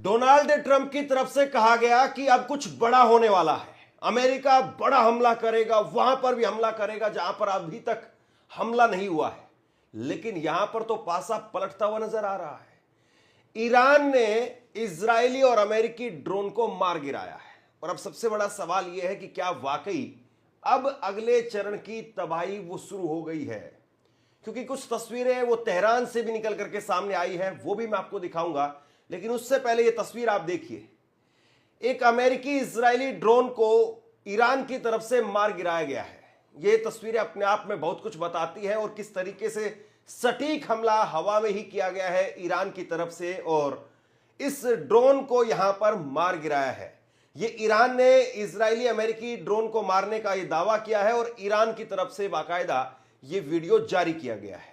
Donald Trump की तरफ से कहा गया कि अब कुछ बड़ा होने वाला है। अमेरिका बड़ा हमला करेगा, वहां पर भी हमला करेगा जहां पर अभी तक हमला नहीं हुआ है। लेकिन यहां पर तो पासा पलटता हुआ नजर आ रहा है। ईरान ने इजरायली और अमेरिकी ड्रोन को मार गिराया है। और अब सबसे बड़ा सवाल यह है कि क्या वाकई अब अगले चरण की तबाही वो शुरू हो गई है? क्योंकि कुछ तस्वीरें वो तेहरान से भी निकल करके सामने आई है, वो भी मैं आपको दिखाऊंगा। लेकिन उससे पहले ये तस्वीर आप देखिए। एक अमेरिकी इजरायली ड्रोन को ईरान की तरफ से मार गिराया गया है। ये तस्वीरें अपने आप में बहुत कुछ बताती है और किस तरीके से सटीक हमला हवा में ही किया गया है ईरान की तरफ से, और इस ड्रोन को यहां पर मार गिराया है। ये ईरान ने इजरायली अमेरिकी ड्रोन को मारने का ये दावा किया है और ईरान की तरफ से बाकायदा ये वीडियो जारी किया गया है।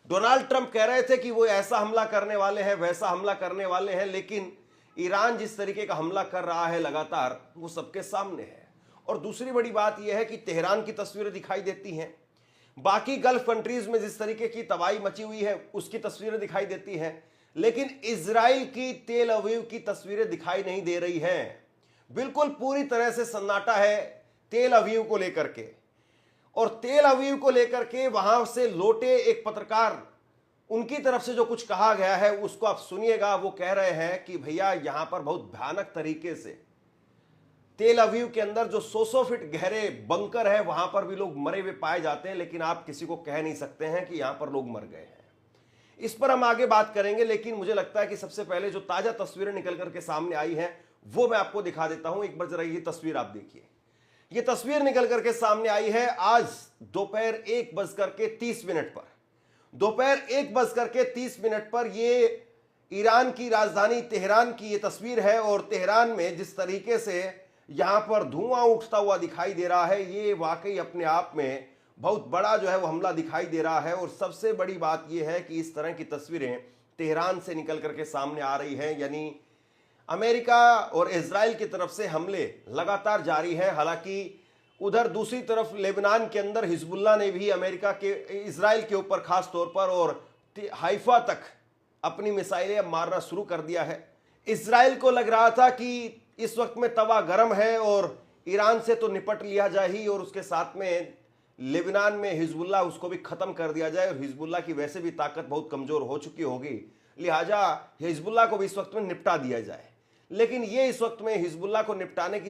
डोनाल्ड ट्रंप कह रहे थे कि वो ऐसा हमला करने वाले हैं, वैसा हमला करने वाले हैं, लेकिन ईरान जिस तरीके का हमला कर रहा है लगातार, वो सबके सामने है। और दूसरी बड़ी बात यह है कि तेहरान की तस्वीरें दिखाई देती हैं, बाकी गल्फ कंट्रीज में जिस तरीके की तबाही मची हुई है उसकी तस्वीरें दिखाई देती हैं, लेकिन इजराइल की तेल अवीव की तस्वीरें दिखाई नहीं दे रही हैं। बिल्कुल पूरी तरह से सन्नाटा है तेल अवीव को लेकर के। और तेल अवीव को लेकर के वहां से लौटे एक पत्रकार, उनकी तरफ से जो कुछ कहा गया है उसको आप सुनिएगा। वो कह रहे हैं कि भैया यहां पर बहुत भयानक तरीके से तेल अवीव के अंदर जो 100 फीट गहरे बंकर है वहां पर भी लोग मरे हुए पाए जाते हैं, लेकिन आप किसी को कह नहीं सकते हैं कि यहां पर लोग मर गए हैं। इस पर हम आगे बात करेंगे, लेकिन मुझे लगता है कि सबसे पहले जो ताजा तस्वीरें निकल करके सामने आई हैं वो मैं आपको दिखा देता हूं। एक बार जरा ये तस्वीर आप देखिए। ये तस्वीर निकल करके सामने आई है आज दोपहर 1:30 पर। दोपहर 1:30 पर ये ईरान की राजधानी तेहरान की ये तस्वीर है। और तेहरान में जिस तरीके से यहां पर धुआं उठता हुआ दिखाई दे रहा है, ये वाकई अपने आप में बहुत बड़ा जो है वो हमला दिखाई दे रहा है। और सबसे बड़ी बात यह है कि इस तरह की तस्वीरें तेहरान से निकल करके सामने आ रही है, यानी अमेरिका और इजराइल की तरफ से हमले लगातार जारी हैं। हालांकि उधर दूसरी तरफ लेबनान के अंदर हिजबुल्लाह ने भी अमेरिका के इजराइल के ऊपर खास तौर पर और हाइफा तक अपनी मिसाइलें मारना शुरू कर दिया है। इजराइल को लग रहा था कि इस वक्त में तवा गर्म है और ईरान से तो निपट लिया जाए ही, और उसके साथ में लेबनान में हिजबुल्लाह उसको भी खत्म कर दिया जाए। और हिजबुल्लाह की वैसे भी ताकत बहुत कमजोर हो चुकी होगी, लिहाजा हिजबुल्लाह को भी इस वक्त में निपटा दिया जाए। लेकिन ये इस वक्त में हिजबुल्लाह को निपटाने की